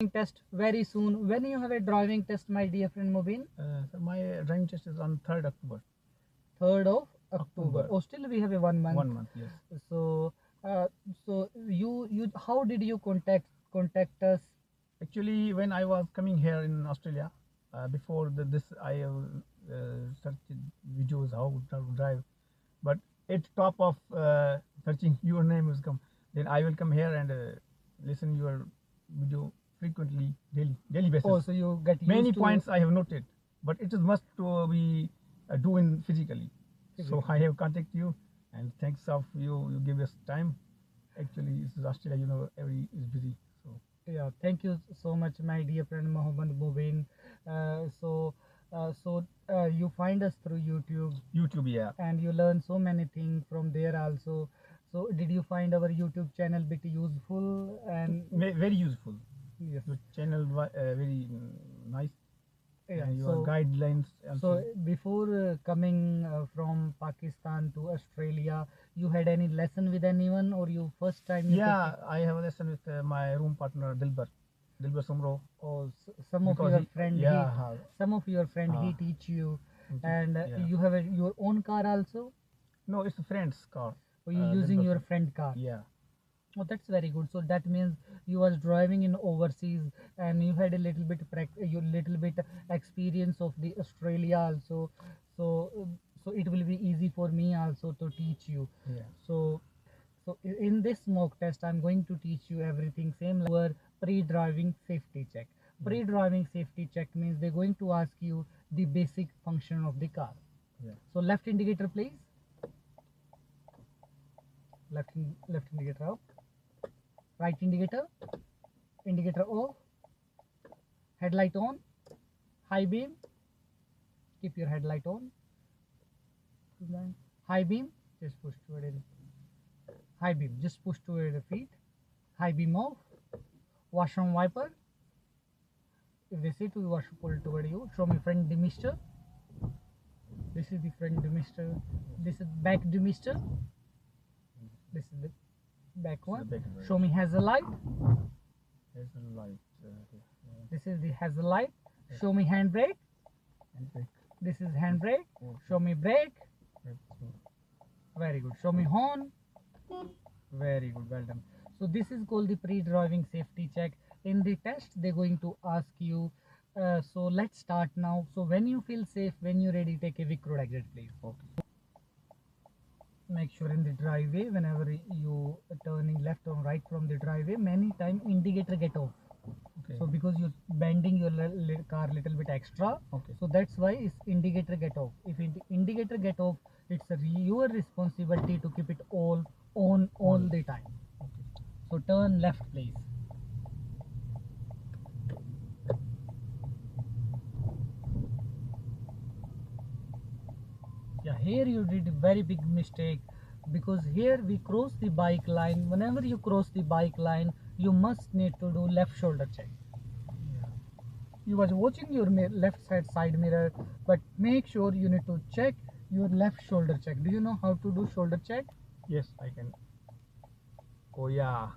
test very soon. When you have a driving test, my dear friend Mubin? So my driving test is on 3rd October. 3rd of October. Oh, still we have a 1 month. 1 month, yes. So, so you how did you contact us? Actually, when I was coming here in Australia, before this, I searched videos how to drive. But at top of searching your name has come, then I will come here and listen your video frequently, daily basis. Oh, so you get used Many to points I have noted, but it is must to be doing physically. So I have contacted you, and thanks of you give us time. Actually, this is Australia, every is busy. So Yeah, thank you so much, my dear friend Mohammed Mubin. You find us through YouTube. YouTube, yeah. And you learn so many things from there also. So did you find our YouTube channel bit useful? And Very useful. yes, Your channel very nice. yeah, And your so guidelines also. so before coming from Pakistan to Australia, you had any lesson with anyone, or you first time you Yeah, I have a lesson with my room partner Dilbar Sumro. or some of Because your he, friend yeah, some of your friend he uh, teach you, he- and yeah. you have your own car also, No, it's a friend's car. or you using Dilbar your Sumro. friend car? Yeah. Oh, that's very good. So that means you was driving in overseas, and you had a little bit experience of the Australia also. So so it will be easy for me also to teach you. Yeah. So in this mock test, I'm going to teach you everything same like our pre-driving safety check. Pre-driving safety check means they're going to ask you the basic function of the car. Yeah. So left indicator, please. Left indicator out. Right indicator. Indicator off. Headlight on. High beam. Keep your headlight on. High beam. Just push toward it. High beam. Just push toward the feet. High beam off. Washroom wiper. If they say to wash pull toward you, show me front demister. This is the front demister. This is back demister. This is the back one. Show me hazard light. Hazard light. This is the hazard light. Show me handbrake. This is handbrake. Show me brake. Very good. Show me horn. Very good. Well done. So this is called the pre-driving safety check. In the test, they're going to ask you. So let's start now. So when you feel safe, when you're ready, take a VIK road exit, please. Okay. Make sure in the driveway, whenever you turning left or right from the driveway, many time indicator get off. Okay. So because you're bending your car little bit extra, Okay. so that's why it's indicator get off. If indicator get off, it's your responsibility to keep it all on all the time. Okay. So turn left, please. Yeah, here you did a very big mistake, because here we cross the bike line. Whenever you cross the bike line, you must need to do left shoulder check. You was watching your left side mirror, but make sure you need to check your left shoulder check. Do you know how to do shoulder check? Yes, I can. Oh yeah,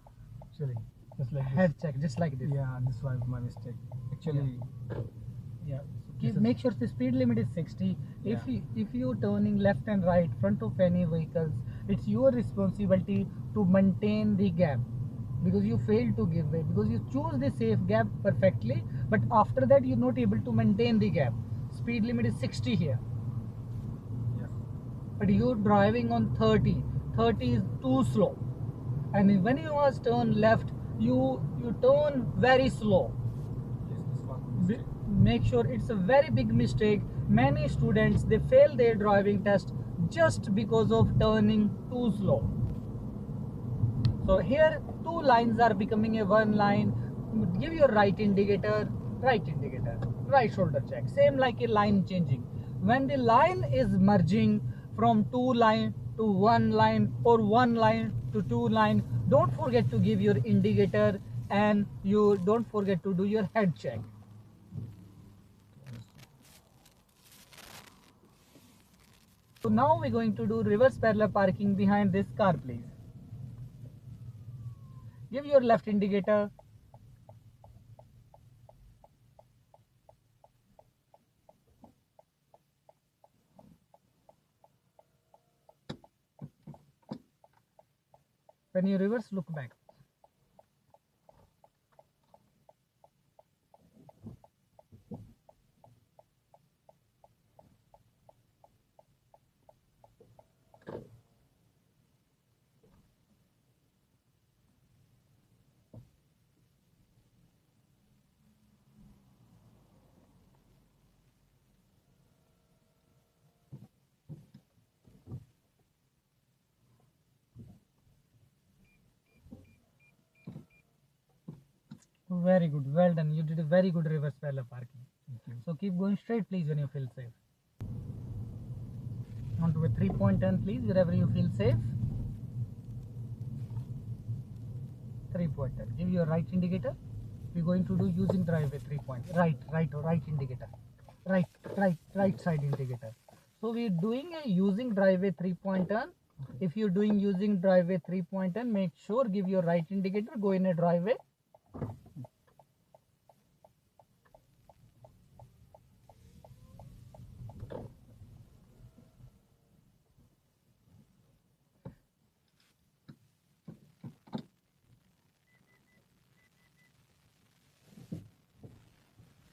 actually, just like Head this. check, just like this. Yeah, this was my mistake. Actually, Yeah. This Make sure the speed limit is 60. Yeah. If you turning left and right front of any vehicles, it's your responsibility to maintain the gap, because you failed to give way, because you choose the safe gap perfectly, but after that you're not able to maintain the gap. Speed limit is 60 here, yes. but you're driving on 30. 30 is too slow, and when you was turn left, you turn very slow. Yes, this was my mistake. Make sure it's a very big mistake. Many students, they fail their driving test just because of turning too slow. So here two lines are becoming a one line. Give your right indicator, right shoulder check, same like a line changing. When the line is merging from two line to one line, or one line to two line, don't forget to give your indicator, and you don't forget to do your head check. So now we're going to do reverse parallel parking behind this car, please. Give your left indicator. When you reverse, look back. Very good, well done. You did a very good reverse parallel parking. Thank you. So keep going straight, please, when you feel safe. Onto a 3-point turn, please, wherever you feel safe. 3-point turn. Give your right indicator. We're going to do using driveway 3-point. Right indicator. Right side indicator. So we're doing a using driveway 3-point turn. If you're doing using driveway 3-point turn, make sure give your right indicator, go in a driveway.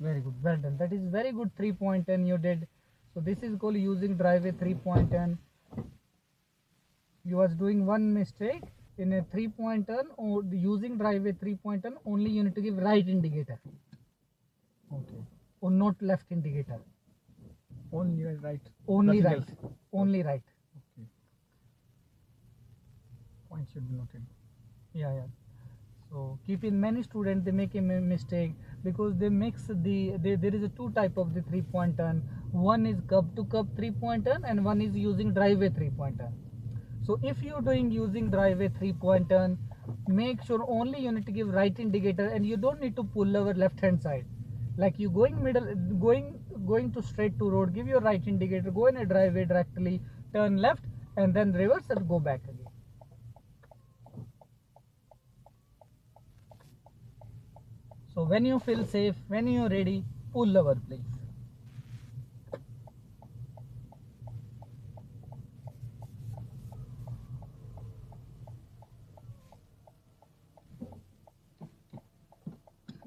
Very good, well done. That is very good 3-point turn you did. So this is called using driveway 3-point turn. You was doing one mistake in a 3-point turn, or using driveway 3-point turn. Only you need to give right indicator. Okay. Or not left indicator. Only right. Only Nothing right. else. Only right. Okay. Point should be noted. Yeah. So keep in, many students they make a mistake because they mix there is a two type of the 3-point turn. One is curb to curb 3-point turn and one is using driveway 3-point turn. So if you're doing using driveway 3-point turn, make sure only you need to give right indicator and you don't need to pull over left hand side. Like you going to straight to road, give your right indicator, go in a driveway directly, turn left and then reverse and go back again. So when you feel safe, when you're ready, pull over, please.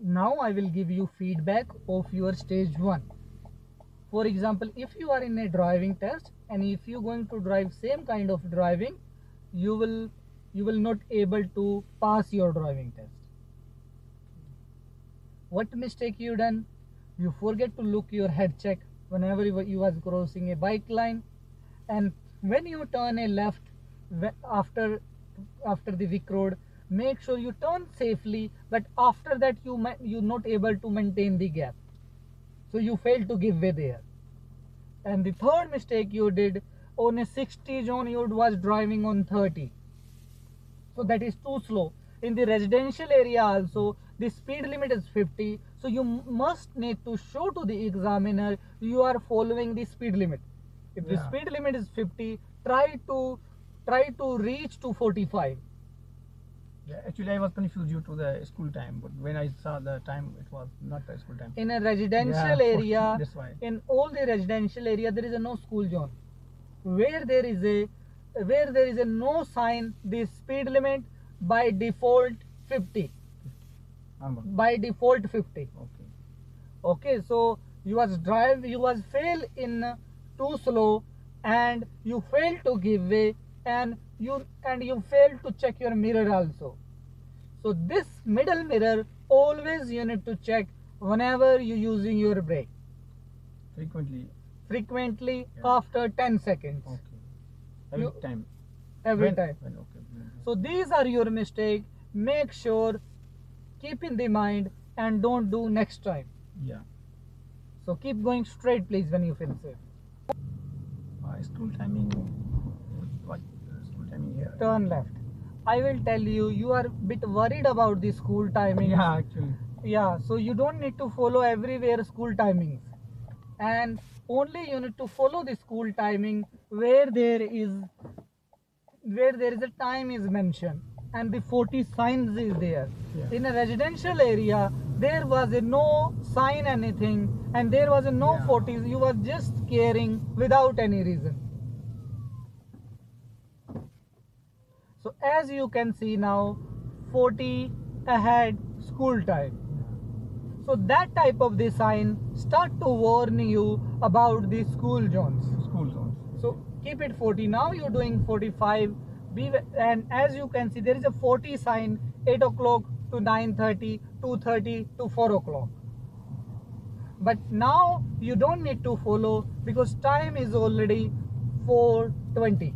Now I will give you feedback of your stage 1. For example, if you are in a driving test and if you're going to drive same kind of driving, you will not able to pass your driving test. What mistake you done? You forget to look your head check whenever you was crossing a bike line, and when you turn a left after the Vic road, make sure you turn safely, but after that you not able to maintain the gap, so you fail to give way there. And the third mistake you did, on a 60 zone you was driving on 30, so that is too slow. In the residential area also the speed limit is 50, so you must need to show to the examiner you are following the speed limit. If the speed limit is 50, try to reach to 45. Yeah, actually I was confused due to the school time, but when I saw the time, it was not the school time. In a residential area, that's why. in all the residential area, there is a no school zone. Where there is a no sign, the speed limit by default 50. By default 50. Okay, so you was fail in too slow, and you fail to give way, and you fail to check your mirror also. So this middle mirror always you need to check whenever you using your brake. Frequently, after 10 seconds. Every time. So these are your mistake. Make sure, keep in the mind, and don't do next time. Yeah. So keep going straight, please, when you feel safe. School timing. What school timing here? Turn left. I will tell you, you are a bit worried about the school timing. Yeah, actually. Yeah, so you don't need to follow everywhere school timings, and only you need to follow the school timing where there is a time is mentioned and the 40 signs is there. In a residential area, there was a no sign anything, and there was a no 40s. You were just carrying without any reason. So as you can see now, 40 ahead school time. So that type of the sign start to warn you about the school zones. School zones. So keep it 40. Now you're doing 45. And as you can see, there is a 40 sign, 8 o'clock to 9:30, 2:30 to 4 o'clock. But now you don't need to follow because time is already 4:20.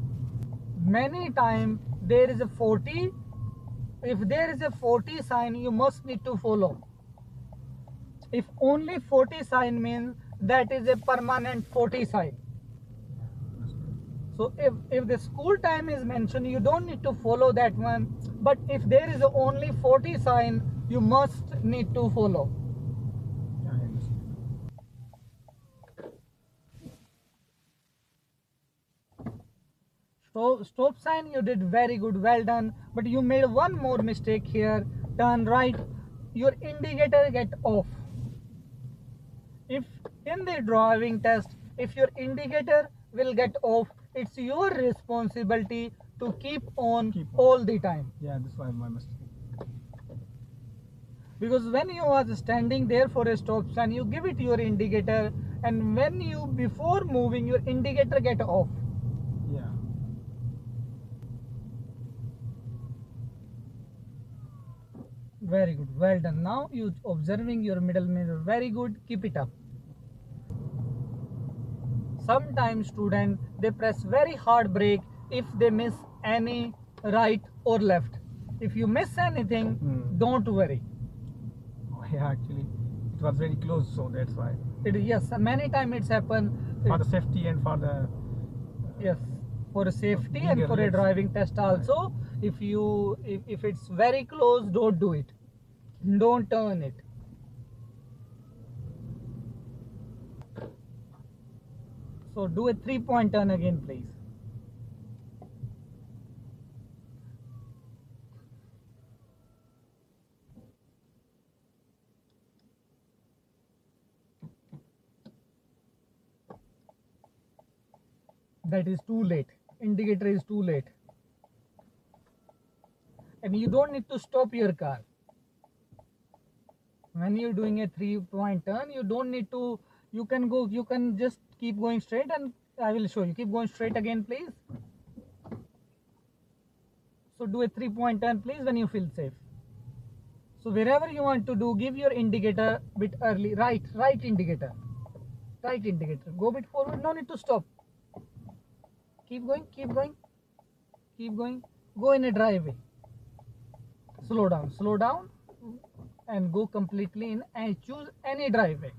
Many times there is a 40. If there is a 40 sign, you must need to follow. If only 40 sign means that is a permanent 40 sign. So if the school time is mentioned, you don't need to follow that one. But if there is only 40 sign, you must need to follow. Yeah, I understand. Stop sign you did very good, well done. But you made one more mistake here. Turn right. Your indicator get off. If in the driving test, if your indicator will get off, it's your responsibility to keep on all the time. Yeah, this was my mistake. Because when you are standing there for a stop sign, you give it your indicator, and when you before moving, your indicator get off. Yeah. Very good, well done. Now you observing your middle mirror, very good, keep it up. Sometimes student they press very hard brake if they miss any right or left. If you miss anything, don't worry. Oh, yeah, actually, it was very close, so that's why. Yes, many times it's happened. For the safety and for the Yes, for safety and for a driving test also. If it's very close, don't do it. Don't turn it. So do a 3-point turn again, please. That is too late. Indicator is too late. And you don't need to stop your car. When you're doing a 3-point turn, you don't need to, you can just keep going straight, and I will show you. Keep going straight again, please. So do a 3-point turn, please, when you feel safe. So wherever you want to do, give your indicator a bit early. Right indicator. Right indicator. Go a bit forward, no need to stop. Keep going, keep going, keep going. Go in a driveway. Slow down, and go completely in and choose any driveway.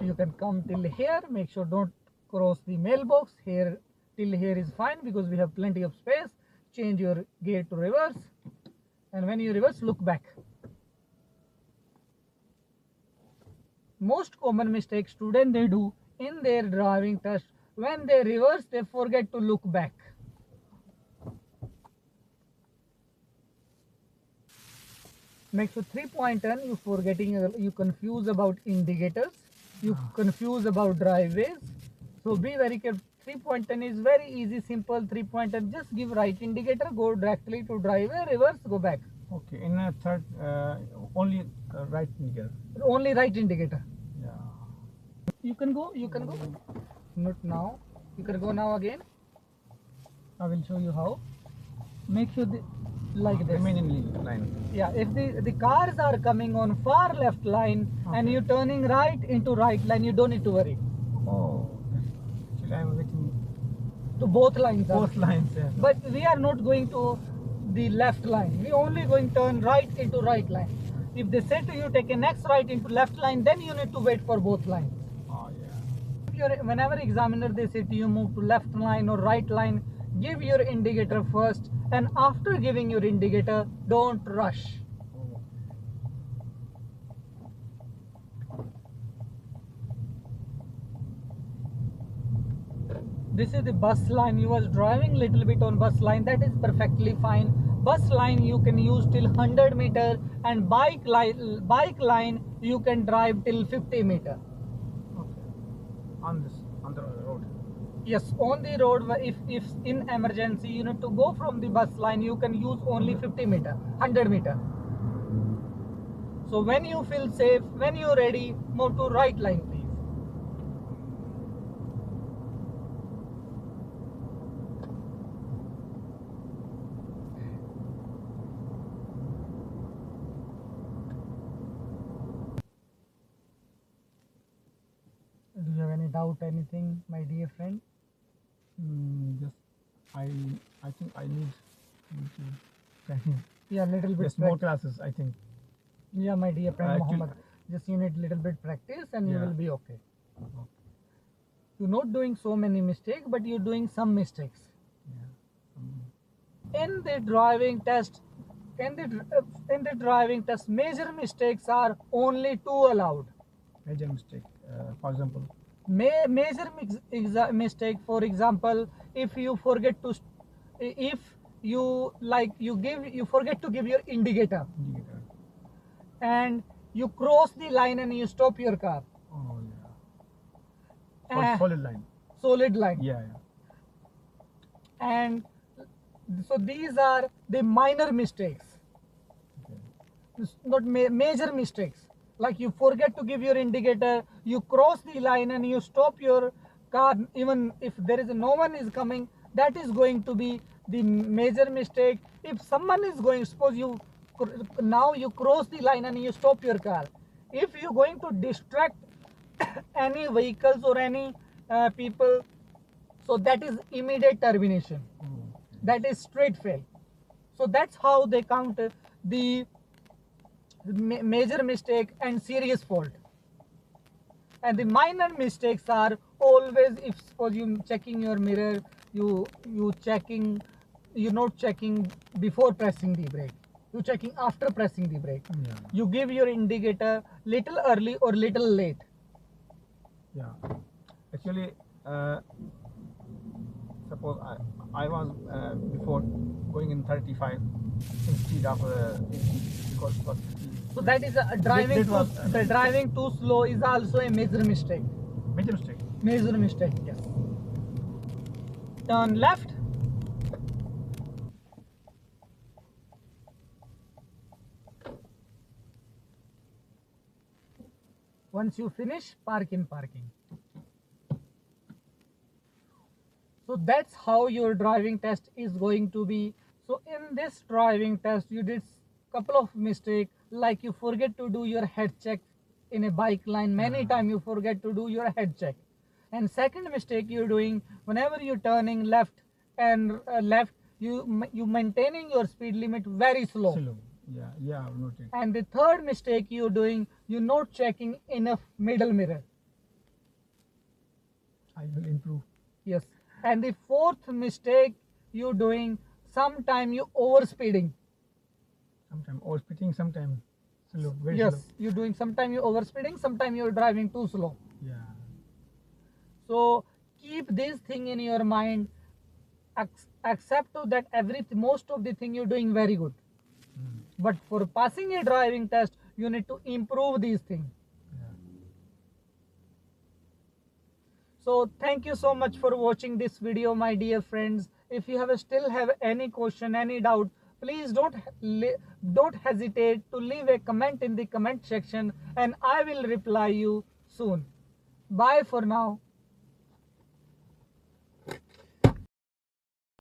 You can come till here. Make sure don't cross the mailbox. Here till here is fine because we have plenty of space. Change your gear to reverse, and when you reverse, look back. Most common mistake student they do in their driving test, when they reverse, they forget to look back. Make sure 3-point turn, you forgetting, you confuse about indicators, you confuse about driveways. So be very careful. 3-point turn is very easy, simple. 3-point turn, just give right indicator, go directly to driveway, reverse, go back. Okay, in a third, only right indicator. Only right indicator. Yeah. You can go. Not now. You can go now again. I will show you how. Make sure like this. Remain in line. Yeah, if the cars are coming on far left line, and you're turning right into right line, you don't need to worry. Oh, actually I'm waiting. To both lines. Both lines, yeah. But we are not going to the left line. We only going to turn right into right line. If they say to you take a next right into left line, then you need to wait for both lines. Oh yeah. Whenever examiner they say to you move to left line or right line, give your indicator first, and after giving your indicator, don't rush. This is the bus line. You was driving little bit on bus line, that is perfectly fine. Bus line you can use till 100 meter, and bike line you can drive till 50 meter. Okay. On the road. Yes, on the road, if in emergency you need to go from the bus line, you can use only 50 meter, 100 meter. So when you feel safe, when you're ready, move to right line, please. Do you have any doubt, anything, my dear friend? Just I think I need to Yeah, little bit. just more classes. I think. Yeah, my dear friend Actually- Muhammad. Just you need little bit practice and you Yeah. will be okay. You're not doing so many mistakes, but you're doing some mistakes. In the driving test, in the driving test, major mistakes are only two allowed. Major mistake. For example. Major mistake, for example, if you forget to, if you forget to give your indicator Indicator. and you cross the line and you stop your car. Oh yeah. Solid line. Solid line. Yeah. And so these are the minor mistakes. Okay. It's not major mistakes, like you forget to give your indicator, you cross the line and you stop your car even if there is no one is coming. That is going to be the major mistake. If someone is going, suppose you now you cross the line and you stop your car, if you're going to distract any vehicles or any people, so that is immediate termination. That is straight fail. So that's how they count the major mistake and serious fault. And the minor mistakes are always, if suppose you checking your mirror, you're not checking before pressing the brake, you're checking after pressing the brake. Yeah. You give your indicator little early or little late. Yeah. Actually, suppose I was before going in 35 instead of 50 because it was 50. So that is driving That was, the driving too slow is also a major mistake. Major mistake. Major mistake, yes. Turn left. Once you finish, park in parking. So that's how your driving test is going to be. So in this driving test, you did couple of mistakes, like you forget to do your head check in a bike line. Many times you forget to do your head check. And second mistake you're doing, whenever you're turning left and you maintaining your speed limit very slow. Slow. Yeah, I've noted. And the third mistake you're doing, you're not checking enough middle mirror. I will improve. Yes. And the fourth mistake you're doing, sometime you overspeeding. Sometimes overspeeding, sometimes slow, very Yes, slow. you're doing, sometime you're overspeeding, sometime you're driving too slow. Yeah. So keep this thing in your mind. Accept that most of the thing you're doing very good. But for passing a driving test, you need to improve these things. Yeah. So thank you so much for watching this video, my dear friends. If you still have any question, any doubt, please don't hesitate to leave a comment in the comment section and I will reply you soon. Bye for now.